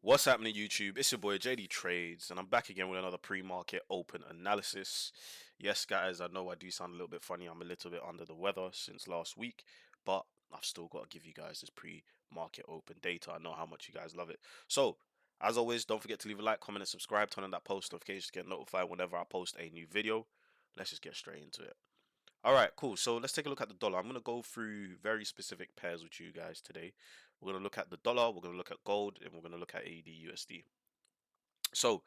What's happening, YouTube? It's your boy JD Trades, and I'm back again with another pre-market open analysis. Yes, guys, I know I do sound a little bit funny. I'm a little bit under the weather since last week, but I've still got to give you guys this pre-market open data. I know how much you guys love it. So, as always, don't forget to leave a like, comment, and subscribe. Turn on that post notifications to get notified whenever I post a new video. Let's just get straight into it. All right, cool. So let's take a look at the dollar. I'm going to go through very specific pairs with you guys today. We're going to look at the dollar, we're going to look at gold, and we're going to look at AUD USD. So,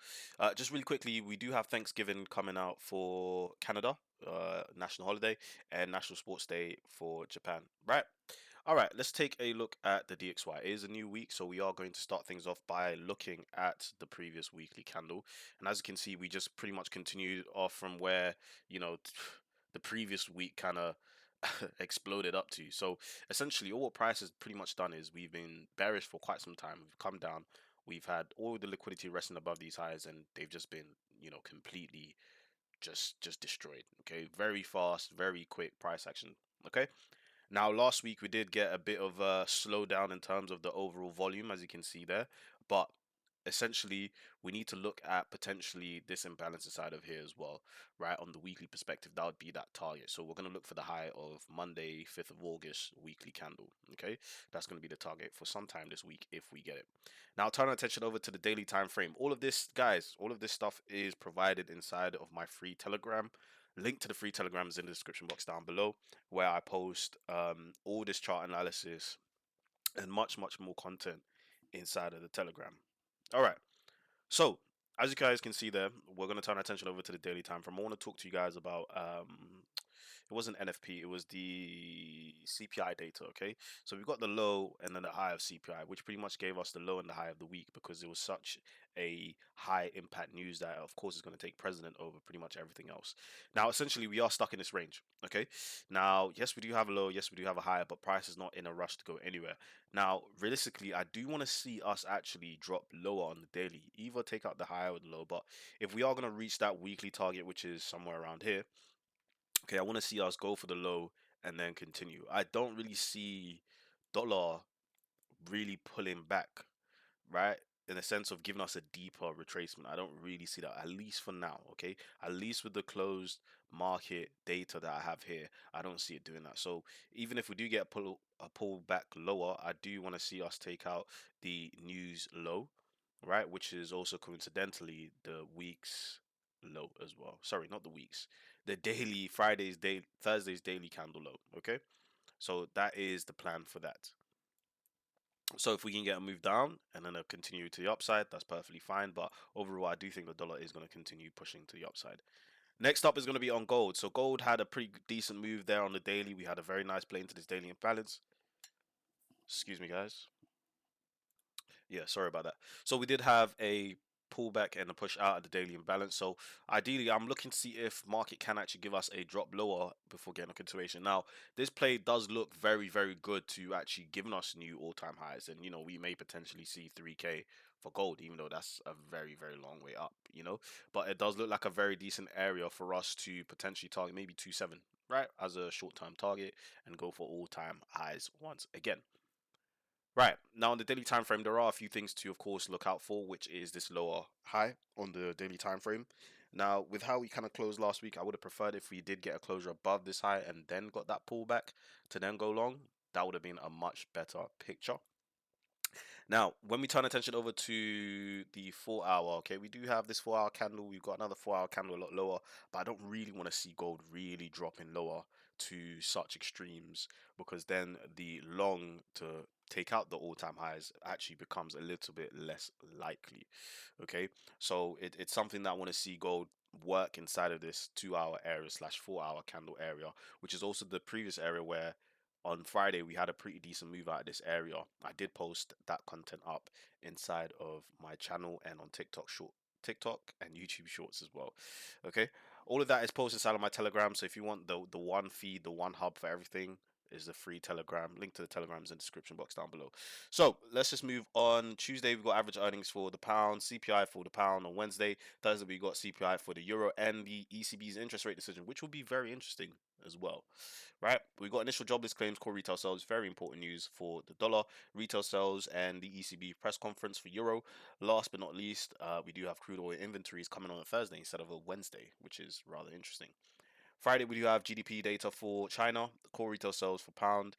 just really quickly, we do have Thanksgiving coming out for Canada, national holiday, and National Sports Day for Japan, right? All right, let's take a look at the DXY. It is a new week, so we are going to start things off by looking at the previous weekly candle. And as you can see, we just pretty much continued off from where, the previous week kind of exploded up to. So essentially, all what price has pretty much done is we've been bearish for quite some time. We've come down. We've had all the liquidity resting above these highs, and they've just been, completely just destroyed. Okay, very fast, very quick price action. Okay. Now, last week we did get a bit of a slowdown in terms of the overall volume, as you can see there, but essentially we need to look at potentially this imbalance inside of here as well, right? On the weekly perspective, that would be that target. So we're going to look for the high of Monday, 5th of August weekly candle. Okay, that's going to be the target for sometime this week if we get it. Now, turn our attention over to the daily time frame. All of this, guys, all of this stuff is provided inside of my free Telegram. Link to the free Telegram is in the description box down below, where I post all this chart analysis and much, much more content inside of the Telegram. All right. So, as you guys can see there, we're going to turn our attention over to the daily time frame. I want to talk to you guys about it wasn't NFP, it was the CPI data, okay? So we've got the low and then the high of CPI, which pretty much gave us the low and the high of the week because it was such a high impact news that of course is going to take precedent over pretty much everything else. Now essentially we are stuck in this range, okay? Now, yes, we do have a low, yes, we do have a high, but price is not in a rush to go anywhere. Now, realistically, I do want to see us actually drop lower on the daily, either take out the high or the low, but if we are going to reach that weekly target, which is somewhere around here, okay, I want to see us go for the low and then continue. I don't really see dollar really pulling back, right? In the sense of giving us a deeper retracement. I don't really see that, at least for now, okay? At least with the closed market data that I have here, I don't see it doing that. So even if we do get a pull back lower, I do want to see us take out the news low, right? Which is also coincidentally the week's low as well. Sorry, not the week's. The daily Fridays, day Thursdays daily candle low. Okay, so that is the plan for that. So if we can get a move down and then a continue to the upside, that's perfectly fine. But overall, I do think the dollar is going to continue pushing to the upside. Next up is going to be on gold. So gold had a pretty decent move there on the daily. We had a very nice play into this daily imbalance. Excuse me, guys. Yeah, sorry about that. So we did have a pullback and a push out of the daily imbalance. So ideally, I'm looking to see if market can actually give us a drop lower before getting a continuation. Now, this play does look very, very good to actually giving us new all-time highs, and we may potentially see 3K for gold, even though that's a very, very long way up. But it does look like a very decent area for us to potentially target maybe 2.7, right, as a short-term target and go for all-time highs once again. Right, now on the daily time frame, there are a few things to, of course, look out for, which is this lower high on the daily time frame. Now, with how we kind of closed last week, I would have preferred if we did get a closure above this high and then got that pullback to then go long. That would have been a much better picture. Now, when we turn attention over to the 4 hour, okay, we do have this 4 hour candle. We've got another 4 hour candle a lot lower, but I don't really want to see gold really dropping lower to such extremes because then the long to take out the all-time highs actually becomes a little bit less likely. Okay, so it's something that I want to see gold work inside of this 2 hour area slash 4 hour candle area, which is also the previous area where on Friday we had a pretty decent move out of this area. I did post that content up inside of my channel and on TikTok and YouTube Shorts as well. Okay, all of that is posted inside of my Telegram. So if you want the one feed, the one hub for everything, is the free Telegram. Link to the Telegram is in the description box down below. So let's just move on. Tuesday we've got average earnings for the pound, CPI for the pound. On Wednesday, Thursday we got CPI for the euro and the ECB's interest rate decision, which will be very interesting. as well. Right, we got initial jobless claims, core retail sales, very important news for the dollar, retail sales, and the ECB press conference for euro. Last but not least, we do have crude oil inventories coming on a Thursday instead of a Wednesday, which is rather interesting. Friday, we do have GDP data for China, core retail sales for pound,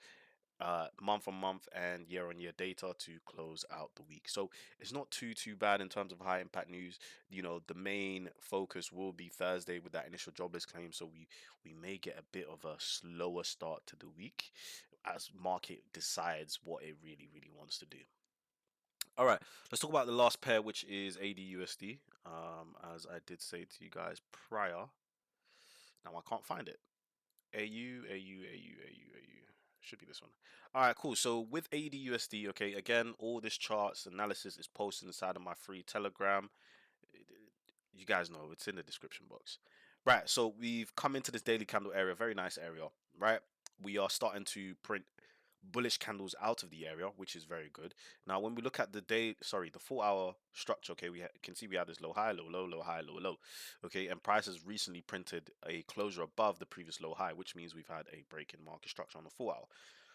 month on month and year on year data to close out the week. So it's not too bad in terms of high impact news. The main focus will be Thursday with that initial jobless claim. So we may get a bit of a slower start to the week as market decides what it really wants to do. All right, let's talk about the last pair, which is ADUSD. As I did say to you guys prior, now I can't find it. AU. Should be this one. All right, cool. So with ADUSD, okay, again, all this charts analysis is posted inside of my free Telegram. You guys know it's in the description box. Right, so we've come into this daily candle area, very nice area, right? We are starting to print bullish candles out of the area, which is very good. Now, when we look at the 4 hour structure, okay, we can see we have this low high, low low, low high, low low, okay, and price has recently printed a closure above the previous low high, which means we've had a break in market structure on the 4 hour.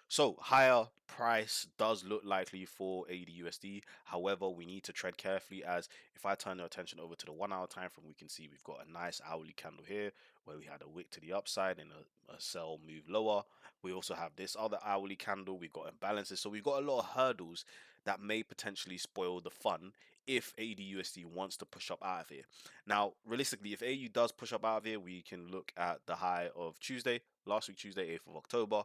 So higher price does look likely for AUD/USD. However, we need to tread carefully as if I turn our attention over to the 1 hour time frame, we can see we've got a nice hourly candle here where we had a wick to the upside and a sell move lower. We also have this other hourly candle. We've got imbalances. So we've got a lot of hurdles that may potentially spoil the fun if AUD/USD wants to push up out of here. Now, realistically, if AU does push up out of here, we can look at the high of Tuesday, last week, Tuesday, 8th of October,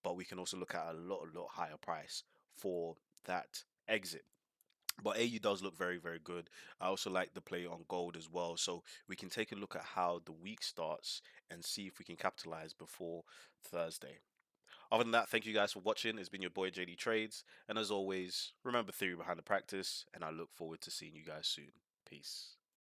but we can also look at a lot higher price for that exit. But AU does look very good. I also like the play on gold as well. So we can take a look at how the week starts and see if we can capitalize before Thursday. Other than that, thank you guys for watching. It's been your boy JD Trades. And as always, remember theory behind the practice. And I look forward to seeing you guys soon. Peace.